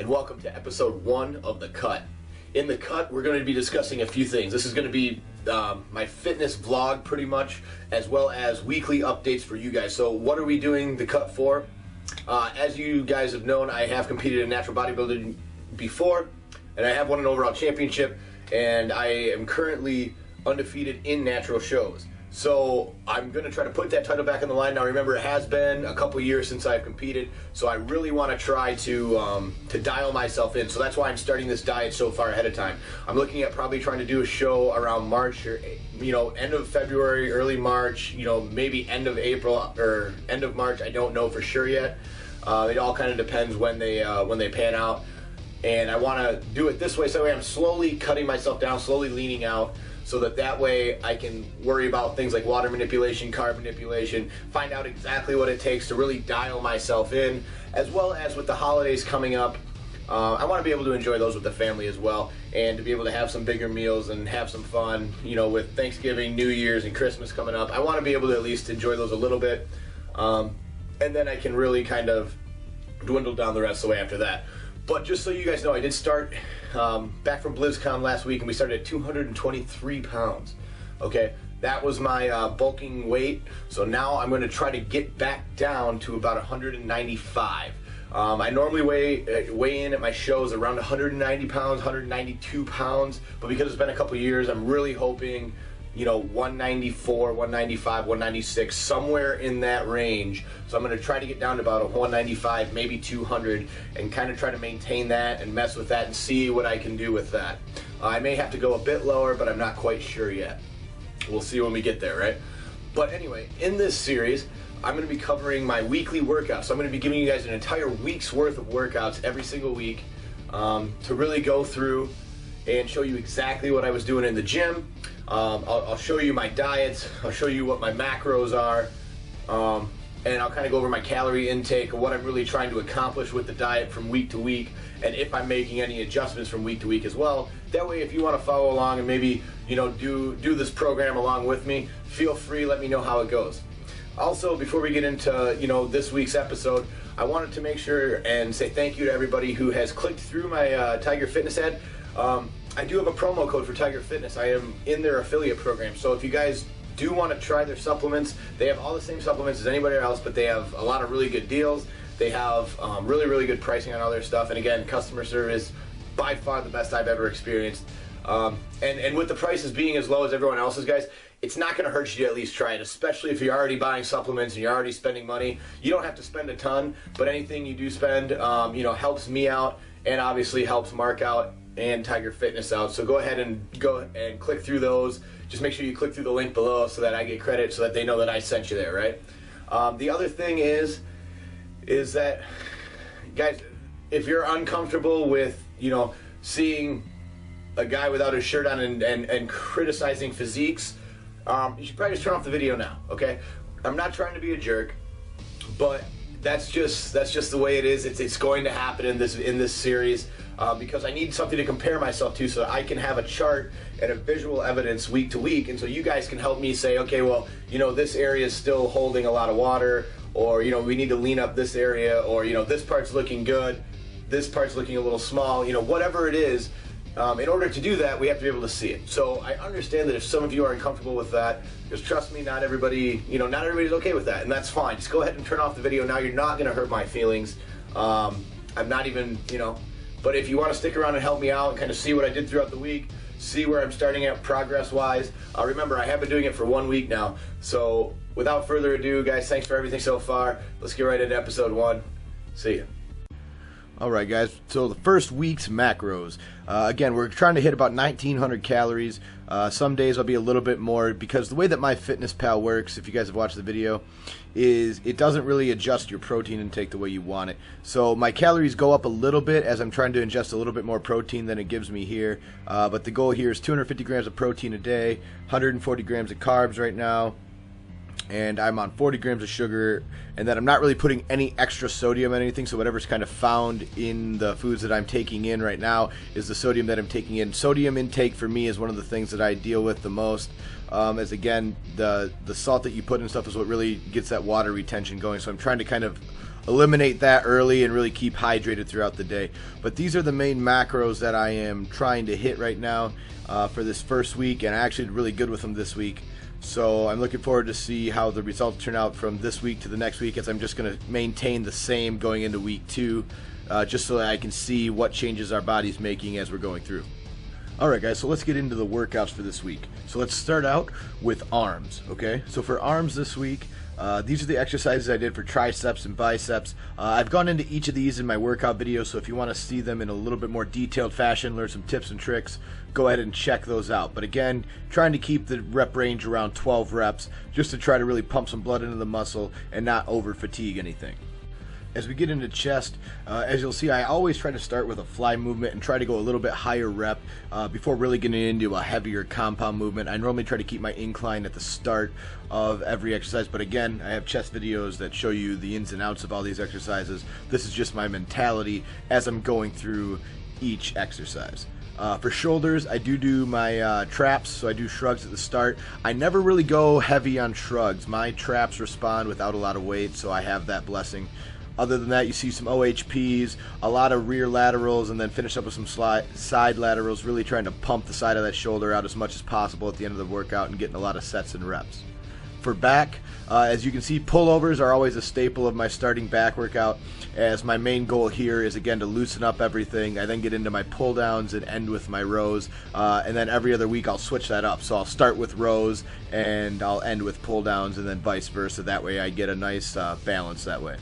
and welcome to episode 1 of The Cut. In The Cut, we're going to be discussing a few things. This is going to be my fitness vlog pretty much, as well as weekly updates for you guys. So what are we doing The Cut for? As you guys have known, I have competed in natural bodybuilding before, and I have won an overall championship, and I am currently undefeated in natural shows. So I'm going to try to put that title back on the line. Now remember, it has been a couple years since I've competed, so I really want to try to dial myself in. So that's why I'm starting this diet so far ahead of time. I'm looking at probably trying to do a show around March, or end of February, early March, maybe end of April or end of March. I don't know for sure yet. It all kind of depends when they pan out. And I want to do it this way, so I'm slowly cutting myself down, slowly leaning out, so that way I can worry about things like water manipulation, carb manipulation, find out exactly what it takes to really dial myself in, as well as with the holidays coming up. I want to be able to enjoy those with the family as well, and to be able to have some bigger meals and have some fun, with Thanksgiving, New Year's, and Christmas coming up. I want to be able to at least enjoy those a little bit, and then I can really kind of dwindle down the rest of the way after that. But just so you guys know, I did start back from BlizzCon last week, and we started at 223 pounds. Okay, that was my bulking weight. So now I'm going to try to get back down to about 195. I normally weigh in at my shows around 190 pounds, 192 pounds. But because it's been a couple years, I'm really hoping 194, 195, 196, somewhere in that range. So I'm going to try to get down to about a 195, maybe 200, and kind of try to maintain that and mess with that and see what I can do with that. I may have to go a bit lower, but I'm not quite sure yet. We'll see when we get there, right? But anyway, in this series, I'm going to be covering my weekly workouts. So I'm going to be giving you guys an entire week's worth of workouts every single week to really go through and show you exactly what I was doing in the gym. I'll show you my diets, I'll show you what my macros are, and I'll kind of go over my calorie intake and what I'm really trying to accomplish with the diet from week to week, and if I'm making any adjustments from week to week as well. That way, if you want to follow along and maybe do this program along with me, feel free, let me know how it goes. Also, before we get into this week's episode, I wanted to make sure and say thank you to everybody who has clicked through my Tiger Fitness ad. I do have a promo code for Tiger Fitness. I am in their affiliate program. So if you guys do want to try their supplements, they have all the same supplements as anybody else, but they have a lot of really good deals. They have really, really good pricing on all their stuff. And again, customer service, by far the best I've ever experienced. And with the prices being as low as everyone else's, guys, it's not going to hurt you to at least try it, especially if you're already buying supplements and you're already spending money. You don't have to spend a ton, but anything you do spend, helps me out, and obviously helps Mark out and Tiger Fitness out. So go ahead and click through those. Just make sure you click through the link below so that I get credit, so that they know that I sent you there, right? The other thing is that, guys, if you're uncomfortable with seeing a guy without his shirt on and criticizing physiques, you should probably just turn off the video now. Okay, I'm not trying to be a jerk, but that's just the way it is. It's going to happen in this series. Because I need something to compare myself to, so that I can have a chart and a visual evidence week to week, and so you guys can help me say, okay, well, this area is still holding a lot of water, or we need to lean up this area, or this part's looking good, this part's looking a little small, whatever it is. In order to do that, we have to be able to see it. So I understand that if some of you are uncomfortable with that, because trust me, not everybody's okay with that, and that's fine. Just go ahead and turn off the video now. You're not going to hurt my feelings. I'm not even, But if you want to stick around and help me out and kind of see what I did throughout the week, see where I'm starting at progress-wise, remember, I have been doing it for 1 week now. So without further ado, guys, thanks for everything so far. Let's get right into episode 1. See ya. Alright guys, so the first week's macros. Again, we're trying to hit about 1,900 calories. Some days I'll be a little bit more, because the way that MyFitnessPal works, if you guys have watched the video, is it doesn't really adjust your protein intake the way you want it. So my calories go up a little bit as I'm trying to ingest a little bit more protein than it gives me here. But the goal here is 250 grams of protein a day, 140 grams of carbs right now. and I'm on 40 grams of sugar, and then I'm not really putting any extra sodium in anything, so whatever's kind of found in the foods that I'm taking in right now is the sodium that I'm taking in. Sodium intake for me is one of the things that I deal with the most, as again, the salt that you put in stuff is what really gets that water retention going, so I'm trying to kind of eliminate that early and really keep hydrated throughout the day. But these are the main macros that I am trying to hit right now for this first week, and I actually did really good with them this week. So I'm looking forward to see how the results turn out from this week to the next week, as I'm just going to maintain the same going into week 2, just so that I can see what changes our body's making as we're going through. Alright guys, so let's get into the workouts for this week. So let's start out with arms, okay? So for arms this week, these are the exercises I did for triceps and biceps. I've gone into each of these in my workout videos, so if you want to see them in a little bit more detailed fashion, learn some tips and tricks, go ahead and check those out. But again, trying to keep the rep range around 12 reps, just to try to really pump some blood into the muscle and not over fatigue anything. As we get into chest, as you'll see, I always try to start with a fly movement and try to go a little bit higher rep before really getting into a heavier compound movement. I normally try to keep my incline at the start of every exercise, but again, I have chest videos that show you the ins and outs of all these exercises. This is just my mentality as I'm going through each exercise. For shoulders, I do my traps, so I do shrugs at the start. I never really go heavy on shrugs. My traps respond without a lot of weight, so I have that blessing. Other than that, you see some OHPs, a lot of rear laterals, and then finish up with some side laterals, really trying to pump the side of that shoulder out as much as possible at the end of the workout and getting a lot of sets and reps. For back, as you can see, pullovers are always a staple of my starting back workout, as my main goal here is again to loosen up everything. I then get into my pull downs and end with my rows, and then every other week I'll switch that up. So I'll start with rows and I'll end with pull downs, and then vice versa. That way I get a nice balance that way.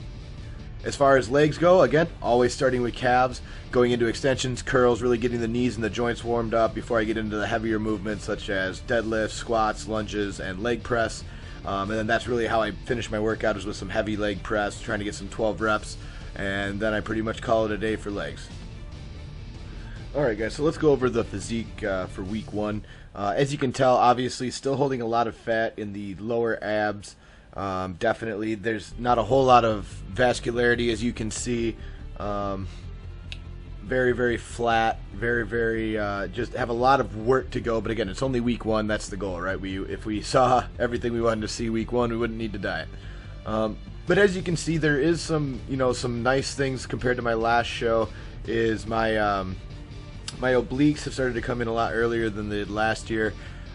As far as legs go, again, always starting with calves, going into extensions, curls, really getting the knees and the joints warmed up before I get into the heavier movements such as deadlifts, squats, lunges, and leg press. And then that's really how I finish my workout, is with some heavy leg press, trying to get some 12 reps, and then I pretty much call it a day for legs. Alright guys, so let's go over the physique for week 1. As you can tell, obviously still holding a lot of fat in the lower abs. Definitely there's not a whole lot of vascularity, as you can see. Very flat, very just have a lot of work to go, but again, it's only week 1. That's the goal, right? If we saw everything we wanted to see week 1, we wouldn't need to diet. But as you can see, there is some some nice things compared to my last show. Is my my obliques have started to come in a lot earlier than they did last year.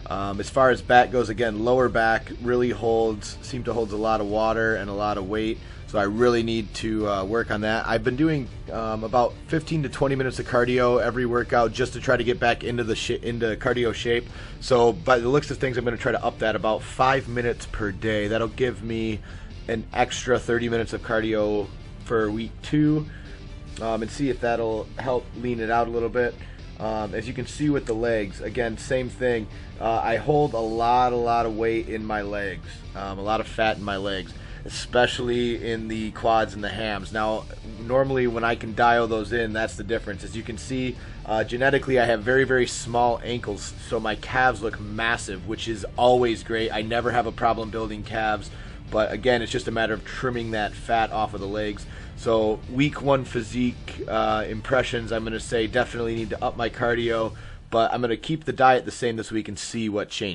As far as back goes, again, lower back really seems to hold a lot of water and a lot of weight, so I really need to work on that. I've been doing about 15 to 20 minutes of cardio every workout just to try to get back into into cardio shape. So by the looks of things, I'm going to try to up that about 5 minutes per day. That'll give me an extra 30 minutes of cardio for week 2, and see if that'll help lean it out a little bit. As you can see with the legs, again, same thing. I hold a lot of weight in my legs, a lot of fat in my legs, especially in the quads and the hams. Now, normally when I can dial those in, that's the difference. As you can see, genetically I have very small ankles, so my calves look massive, which is always great. I never have a problem building calves, but again, it's just a matter of trimming that fat off of the legs. So week 1 physique impressions, I'm going to say definitely need to up my cardio, but I'm going to keep the diet the same this week and see what changes.